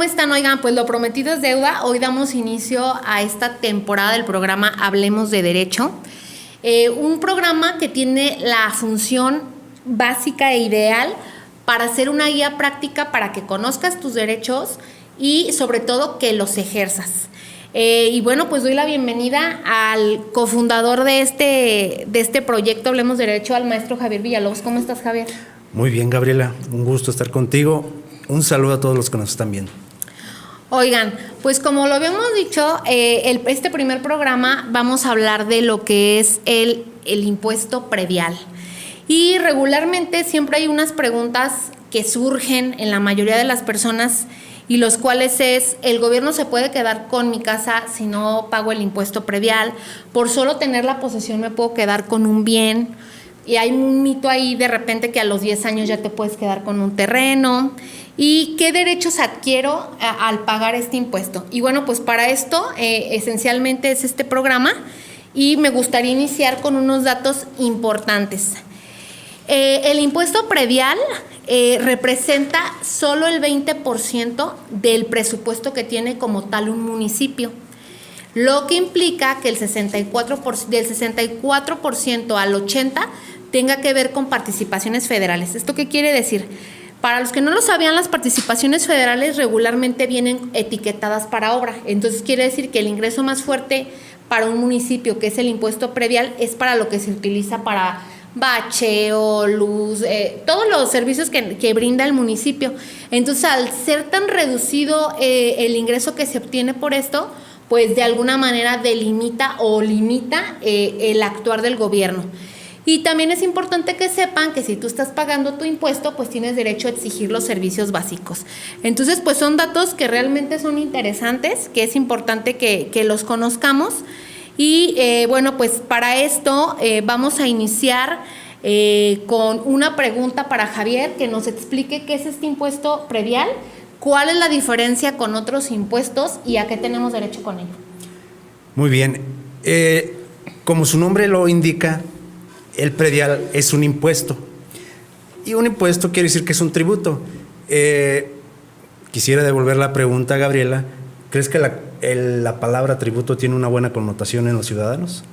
¿cómo están? Oigan, pues lo prometido es deuda. Hoy damos inicio a esta temporada del programa Hablemos de Derecho. Un programa que tiene la función básica e ideal para hacer una guía práctica para que conozcas tus derechos y sobre todo que los ejerzas. Y bueno, pues doy la bienvenida al cofundador de este proyecto Hablemos de Derecho, al maestro Javier Villalobos. ¿Cómo estás, Javier? Muy bien, Gabriela, un gusto estar contigo. Un saludo a todos los que nos están viendo. Oigan, pues como lo habíamos dicho, este primer programa vamos a hablar de lo que es el impuesto predial. Y regularmente siempre hay unas preguntas que surgen en la mayoría de las personas y los cuales es: ¿el gobierno se puede quedar con mi casa si no pago el impuesto predial? Por solo tener la posesión me puedo quedar con un bien. Y hay un mito ahí de repente que a los 10 años ya te puedes quedar con un terreno. ¿Y qué derechos adquiero al pagar este impuesto? Y bueno, pues para esto esencialmente es este programa y me gustaría iniciar con unos datos importantes. El impuesto predial representa solo el 20% del presupuesto que tiene como tal un municipio, lo que implica que del 64% al 80% tenga que ver con participaciones federales. ¿Esto qué quiere decir? Para los que no lo sabían, las participaciones federales regularmente vienen etiquetadas para obra. Entonces quiere decir que el ingreso más fuerte para un municipio, que es el impuesto predial, es para lo que se utiliza para bacheo, luz, todos los servicios que brinda el municipio. Entonces, al ser tan reducido el ingreso que se obtiene por esto, pues de alguna manera delimita o limita el actuar del gobierno. Y también es importante que sepan que si tú estás pagando tu impuesto, pues tienes derecho a exigir los servicios básicos. Entonces, pues son datos que realmente son interesantes, que es importante que los conozcamos. Y bueno, pues para esto vamos a iniciar con una pregunta para Javier, que nos explique qué es este impuesto predial, cuál es la diferencia con otros impuestos y a qué tenemos derecho con ello. Muy bien. Como su nombre lo indica, el predial es un impuesto. Y un impuesto quiere decir que es un tributo. Quisiera devolver la pregunta a Gabriela. ¿Crees que la palabra tributo tiene una buena connotación en los ciudadanos?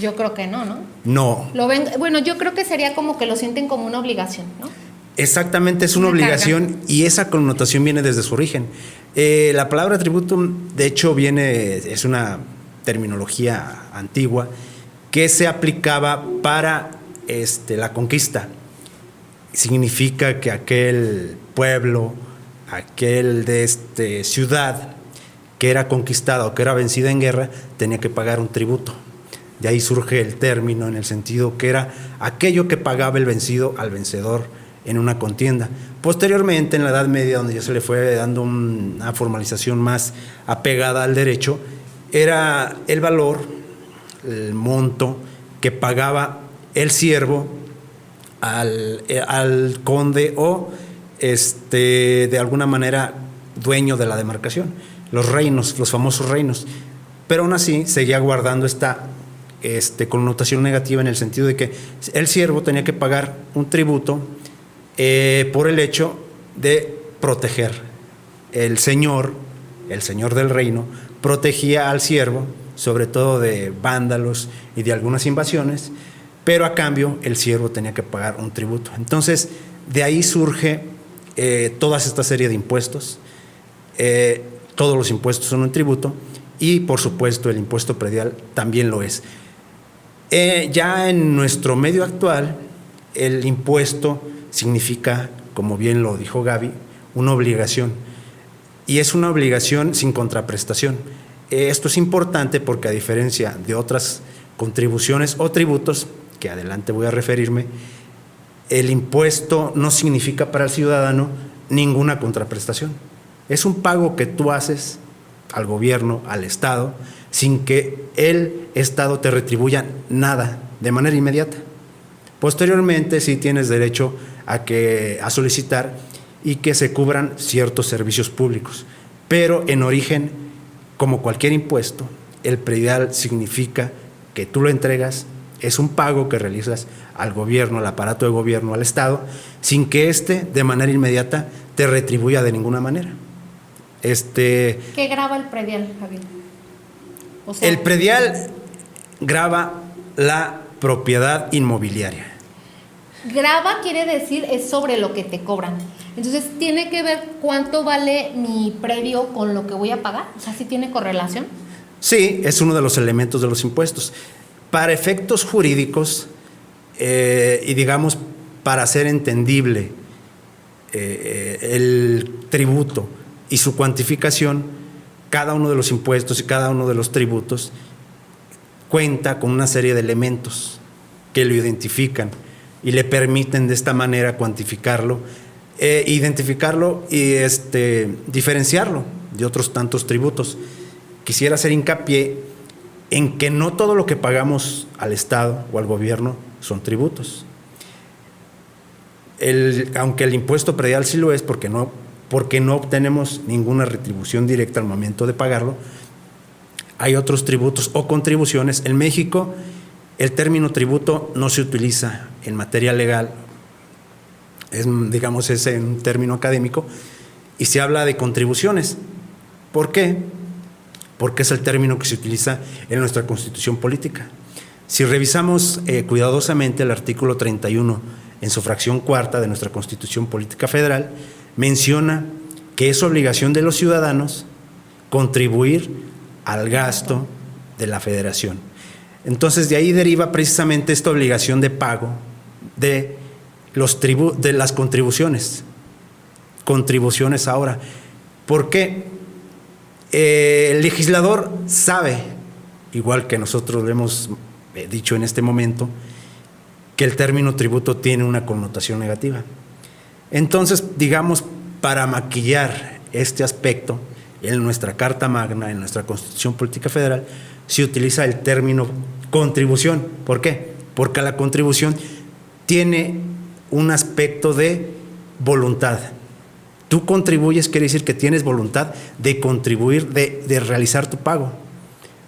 Yo creo que no, ¿no? No. Bueno, yo creo que sería como que lo sienten como una obligación, ¿no? Exactamente, es una obligación carga. Y esa connotación viene desde su origen. La palabra tributo, de hecho, es una terminología antigua que se aplicaba para la conquista. Significa que aquel pueblo, aquel ciudad que era conquistada o que era vencida en guerra, tenía que pagar un tributo. De ahí surge el término en el sentido que era aquello que pagaba el vencido al vencedor en una contienda. Posteriormente, en la Edad Media, donde ya se le fue dando una formalización más apegada al derecho, era el valor, el monto que pagaba el siervo al conde o de alguna manera dueño de la demarcación, los reinos, los famosos reinos. Pero aún así seguía guardando esta connotación negativa en el sentido de que el siervo tenía que pagar un tributo por el hecho de proteger. El señor del reino protegía al siervo, sobre todo de vándalos y de algunas invasiones, pero a cambio el siervo tenía que pagar un tributo. Entonces, de ahí surge toda esta serie de impuestos. Todos los impuestos son un tributo y, por supuesto, el impuesto predial también lo es. Ya en nuestro medio actual, el impuesto significa, como bien lo dijo Gaby, una obligación. Y es una obligación sin contraprestación. Esto es importante porque, a diferencia de otras contribuciones o tributos, que adelante voy a referirme, el impuesto no significa para el ciudadano ninguna contraprestación. Es un pago que tú haces al gobierno, al Estado, sin que el Estado te retribuya nada de manera inmediata. Posteriormente, sí tienes derecho a solicitar y que se cubran ciertos servicios públicos, pero en origen, como cualquier impuesto, el predial significa que tú lo entregas, es un pago que realizas al gobierno, al aparato de gobierno, al Estado, sin que éste de manera inmediata te retribuya de ninguna manera. ¿Qué graba el predial, Javier? O sea, El predial grava la propiedad inmobiliaria. graba quiere decir es sobre lo que te cobran. Entonces, ¿tiene que ver cuánto vale mi predio con lo que voy a pagar? O sea, ¿sí tiene correlación? Sí, es uno de los elementos de los impuestos. Para efectos jurídicos y digamos para hacer entendible el tributo y su cuantificación, cada uno de los impuestos y cada uno de los tributos cuenta con una serie de elementos que lo identifican y le permiten de esta manera cuantificarlo, identificarlo y diferenciarlo de otros tantos tributos. Quisiera hacer hincapié en que no todo lo que pagamos al Estado o al gobierno son tributos. Aunque el impuesto predial sí lo es porque no obtenemos ninguna retribución directa al momento de pagarlo, hay otros tributos o contribuciones. En México, el término tributo no se utiliza en materia legal, es un término académico, y se habla de contribuciones. ¿Por qué? Porque es el término que se utiliza en nuestra Constitución política. Si revisamos cuidadosamente el artículo 31 en su fracción cuarta de nuestra Constitución Política Federal, menciona que es obligación de los ciudadanos contribuir al gasto de la Federación. Entonces, de ahí deriva precisamente esta obligación de pago de las contribuciones. Contribuciones ahora. ¿Por qué? El legislador sabe, igual que nosotros lo hemos dicho en este momento, que el término tributo tiene una connotación negativa. Entonces, digamos, para maquillar este aspecto, en nuestra Carta Magna, en nuestra Constitución Política Federal, se utiliza el término contribución. ¿Por qué? Porque la contribución tiene un aspecto de voluntad. Tú contribuyes, quiere decir que tienes voluntad de contribuir, de realizar tu pago.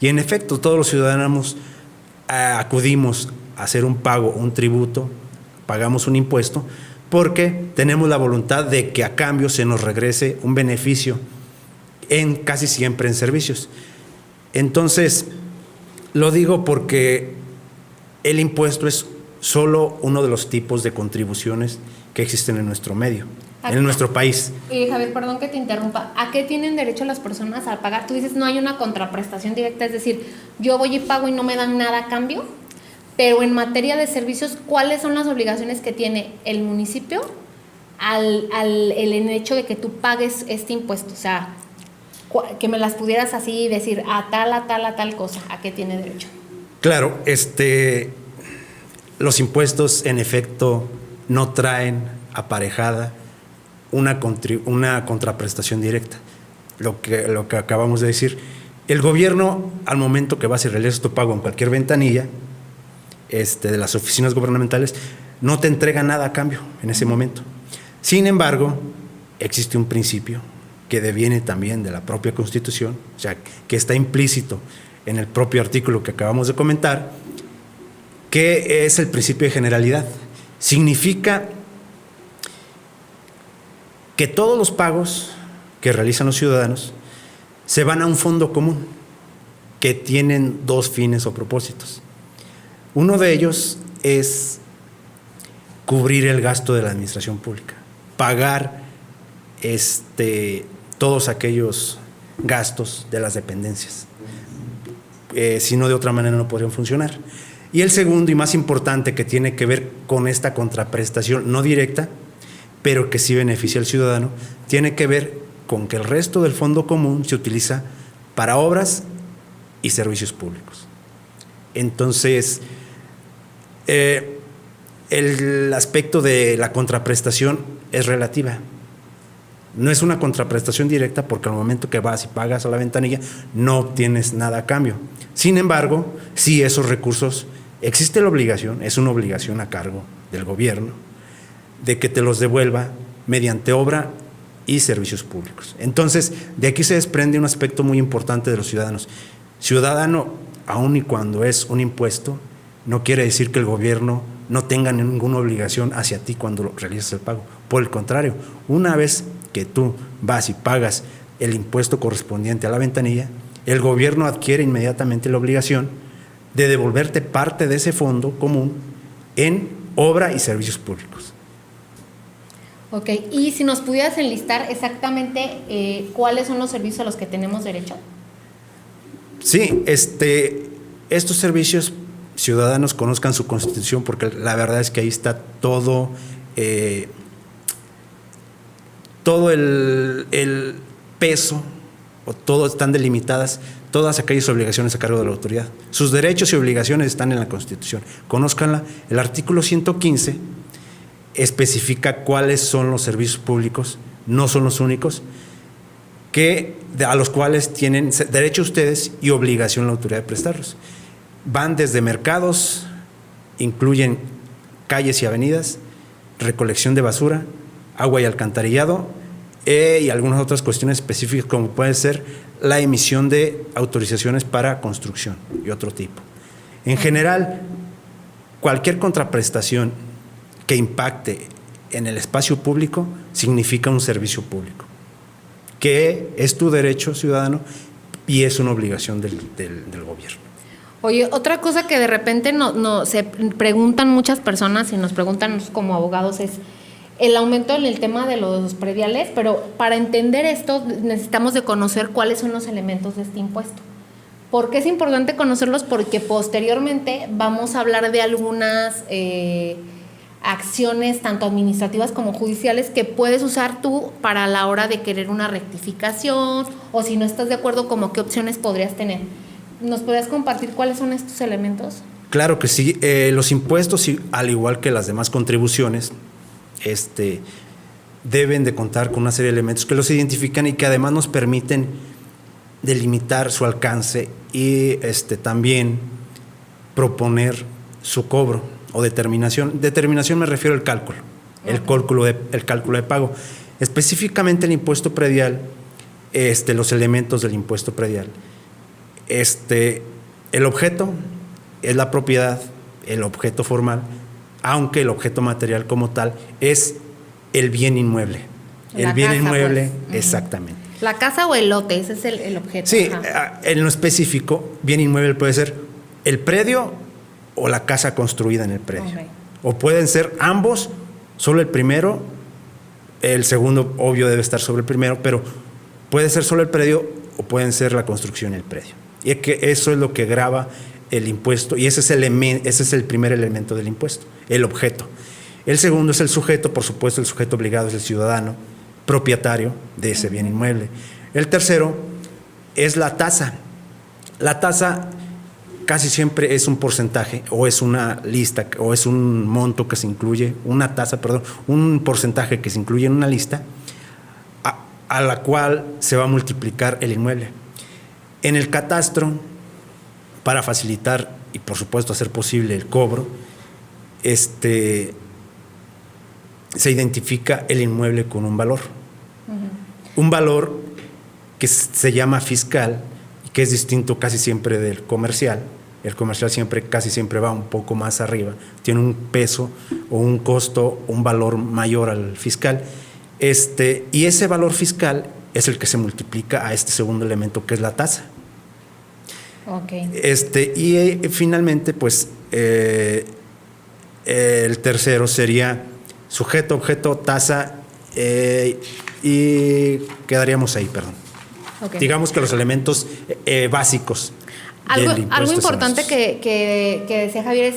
Y en efecto, todos los ciudadanos acudimos a hacer un pago, un tributo, pagamos un impuesto, porque tenemos la voluntad de que a cambio se nos regrese un beneficio, casi siempre en servicios. Entonces, lo digo porque el impuesto es solo uno de los tipos de contribuciones que existen en nuestro medio, en nuestro país. Javier, perdón que te interrumpa. ¿A qué tienen derecho las personas al pagar? Tú dices no hay una contraprestación directa, es decir, yo voy y pago y no me dan nada a cambio, pero en materia de servicios, ¿cuáles son las obligaciones que tiene el municipio el hecho de que tú pagues este impuesto? O sea, que me las pudieras así decir a tal cosa, ¿a qué tiene derecho? Claro, los impuestos en efecto no traen aparejada una contraprestación directa. Lo que acabamos de decir, el gobierno al momento que vas y realizas tu pago en cualquier ventanilla de las oficinas gubernamentales, no te entrega nada a cambio en ese momento. Sin embargo, existe un principio que deviene también de la propia Constitución, o sea, que está implícito en el propio artículo que acabamos de comentar, que es el principio de generalidad. Significa que todos los pagos que realizan los ciudadanos se van a un fondo común que tienen dos fines o propósitos. Uno de ellos es cubrir el gasto de la administración pública, pagar todos aquellos gastos de las dependencias. Si no, de otra manera no podrían funcionar. Y el segundo y más importante, que tiene que ver con esta contraprestación no directa, pero que sí beneficia al ciudadano, tiene que ver con que el resto del fondo común se utiliza para obras y servicios públicos. Entonces, el aspecto de la contraprestación es relativa. No es una contraprestación directa porque al momento que vas y pagas a la ventanilla no obtienes nada a cambio. Sin embargo, sí, esos recursos, existe la obligación, es una obligación a cargo del gobierno de que te los devuelva mediante obra y servicios públicos. Entonces, de aquí se desprende un aspecto muy importante de los ciudadanos. Ciudadano, aun y cuando es un impuesto, no quiere decir que el gobierno no tenga ninguna obligación hacia ti cuando realizas el pago. Por el contrario, una vez que tú vas y pagas el impuesto correspondiente a la ventanilla, el gobierno adquiere inmediatamente la obligación de devolverte parte de ese fondo común en obra y servicios públicos. Ok, y si nos pudieras enlistar exactamente cuáles son los servicios a los que tenemos derecho. Sí, estos servicios ciudadanos conozcan su Constitución, porque la verdad es que ahí está todo el peso, o todo están delimitadas todas aquellas obligaciones a cargo de la autoridad. Sus derechos y obligaciones están en la Constitución. Conózcanla. El artículo 115 especifica cuáles son los servicios públicos, no son los únicos, a los cuales tienen derecho ustedes y obligación la autoridad de prestarlos. Van desde mercados, incluyen calles y avenidas, recolección de basura, agua y alcantarillado, y algunas otras cuestiones específicas, como puede ser la emisión de autorizaciones para construcción y otro tipo. En general, cualquier contraprestación que impacte en el espacio público significa un servicio público, que es tu derecho ciudadano y es una obligación del gobierno. Oye, otra cosa que de repente se preguntan muchas personas y nos preguntan como abogados es el aumento en el tema de los prediales, pero para entender esto necesitamos de conocer cuáles son los elementos de este impuesto. ¿Por qué es importante conocerlos? Porque posteriormente vamos a hablar de algunas acciones tanto administrativas como judiciales que puedes usar tú para la hora de querer una rectificación, o si no estás de acuerdo, como qué opciones podrías tener. ¿Nos podrías compartir cuáles son estos elementos? Claro que sí. Los impuestos, al igual que las demás contribuciones, deben de contar con una serie de elementos que los identifican y que además nos permiten delimitar su alcance y también proponer su cobro o determinación. Determinación me refiero al cálculo, el cálculo de pago. Específicamente el impuesto predial, los elementos del impuesto predial. El objeto es la propiedad, el objeto formal, aunque el objeto material como tal es el bien inmueble. El bien inmueble, pues. Exactamente. La casa o el lote, ese es el objeto. Sí, en lo específico, bien inmueble puede ser el predio o la casa construida en el predio. Okay. O pueden ser ambos, solo el primero, el segundo obvio debe estar sobre el primero, pero puede ser solo el predio o pueden ser la construcción y el predio. Y es que eso es lo que grava el impuesto, y ese es el primer elemento del impuesto, el objeto. El segundo es el sujeto, por supuesto, el sujeto obligado es el ciudadano propietario de ese bien inmueble. El tercero es la tasa. La tasa casi siempre es un porcentaje, o es una lista, o es un monto que se incluye, un porcentaje que se incluye en una lista a la cual se va a multiplicar el inmueble. En el catastro, para facilitar y por supuesto hacer posible el cobro, se identifica el inmueble con un valor. Uh-huh. Un valor que se llama fiscal y que es distinto casi siempre del comercial. El comercial casi siempre va un poco más arriba, tiene un peso o un costo, un valor mayor al fiscal. Y ese valor fiscal es el que se multiplica a este segundo elemento, que es la tasa. Okay. Y finalmente, pues, el tercero sería sujeto, objeto, tasa, y quedaríamos ahí, perdón. Okay. Digamos que los elementos básicos. Algo importante que decía Javier es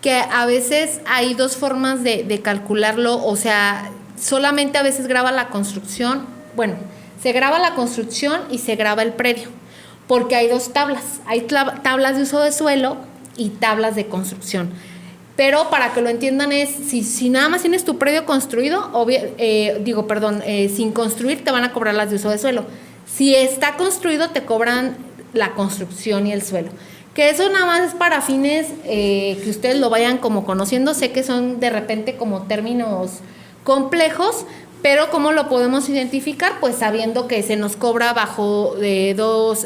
que a veces hay dos formas de calcularlo, o sea, solamente a veces graba la construcción, se graba la construcción y se graba el predio, porque hay dos tablas, hay tablas de uso de suelo y tablas de construcción. Pero para que lo entiendan es, si nada más tienes tu predio construido, sin construir te van a cobrar las de uso de suelo. Si está construido te cobran la construcción y el suelo. Que eso nada más es para fines que ustedes lo vayan como conociendo. Sé que son de repente como términos complejos, pero ¿cómo lo podemos identificar? Pues sabiendo que se nos cobra bajo dos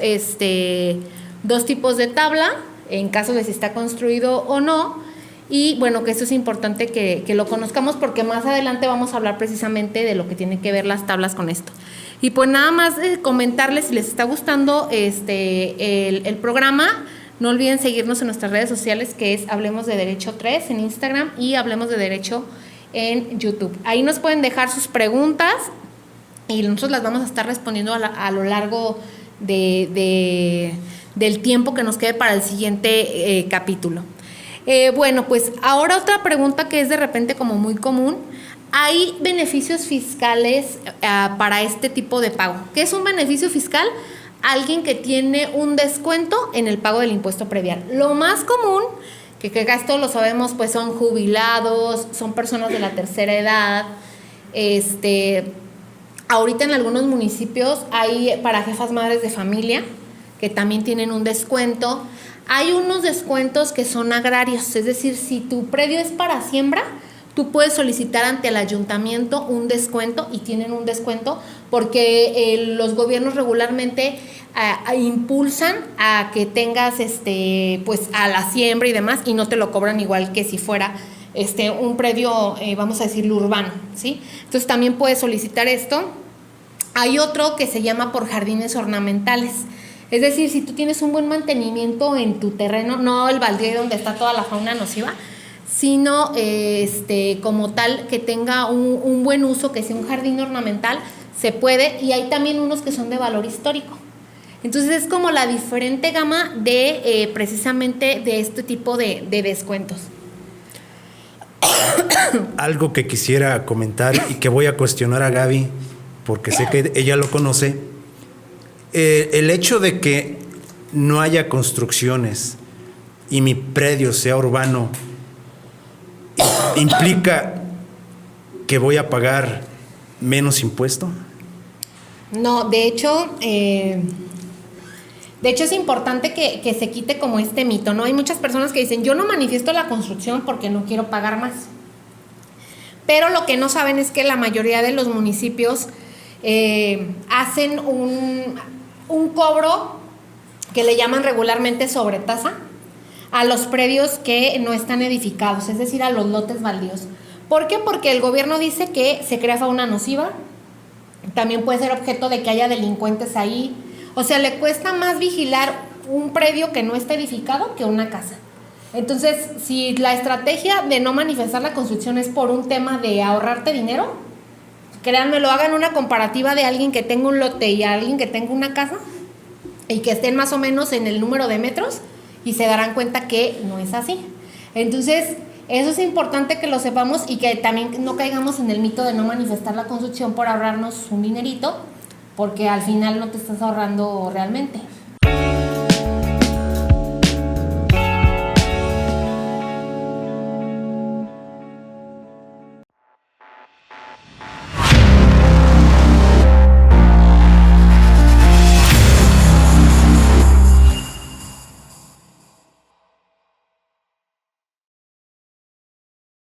tipos de tabla, en caso de si está construido o no. Y que eso es importante que lo conozcamos, porque más adelante vamos a hablar precisamente de lo que tiene que ver las tablas con esto. Y pues nada más comentarles si les está gustando el programa. No olviden seguirnos en nuestras redes sociales, que es Hablemos de Derecho 3 en Instagram y Hablemos de Derecho en YouTube. Ahí nos pueden dejar sus preguntas y nosotros las vamos a estar respondiendo a lo largo del tiempo que nos quede para el siguiente capítulo. Bueno, pues ahora otra pregunta que es de repente como muy común. ¿Hay beneficios fiscales para este tipo de pago? ¿Qué es un beneficio fiscal? Alguien que tiene un descuento en el pago del impuesto predial. Lo más común, que esto lo sabemos, pues son jubilados, son personas de la tercera edad. Ahorita en algunos municipios hay para jefas madres de familia que también tienen un descuento. Hay unos descuentos que son agrarios, es decir, si tu predio es para siembra, tú puedes solicitar ante el ayuntamiento un descuento y tienen un descuento porque los gobiernos regularmente impulsan a que tengas pues a la siembra y demás y no te lo cobran igual que si fuera un predio, vamos a decirlo, urbano, ¿sí? Entonces también puedes solicitar esto. Hay otro que se llama por jardines ornamentales. Es decir, si tú tienes un buen mantenimiento en tu terreno, no el baldío donde está toda la fauna nociva, sino como tal que tenga un buen uso, que sea un jardín ornamental, se puede, y hay también unos que son de valor histórico. Entonces es como la diferente gama de precisamente de este tipo de descuentos. Algo que quisiera comentar y que voy a cuestionar a Gaby, porque sé que ella lo conoce, el hecho de que no haya construcciones y mi predio sea urbano, ¿implica que voy a pagar menos impuesto? No, de hecho es importante que se quite como este mito, ¿no? Hay muchas personas que dicen, yo no manifiesto la construcción porque no quiero pagar más. Pero lo que no saben es que la mayoría de los municipios hacen un cobro que le llaman regularmente sobretasa a los predios que no están edificados, es decir, a los lotes baldíos. ¿Por qué? Porque el gobierno dice que se crea fauna nociva, también puede ser objeto de que haya delincuentes ahí, o sea, le cuesta más vigilar un predio que no está edificado que una casa. Entonces, si la estrategia de no manifestar la construcción es por un tema de ahorrarte dinero, créanmelo, hagan una comparativa de alguien que tenga un lote y alguien que tenga una casa y que estén más o menos en el número de metros y se darán cuenta que no es así. Entonces, eso es importante que lo sepamos y que también no caigamos en el mito de no manifestar la construcción por ahorrarnos un dinerito, porque al final no te estás ahorrando realmente.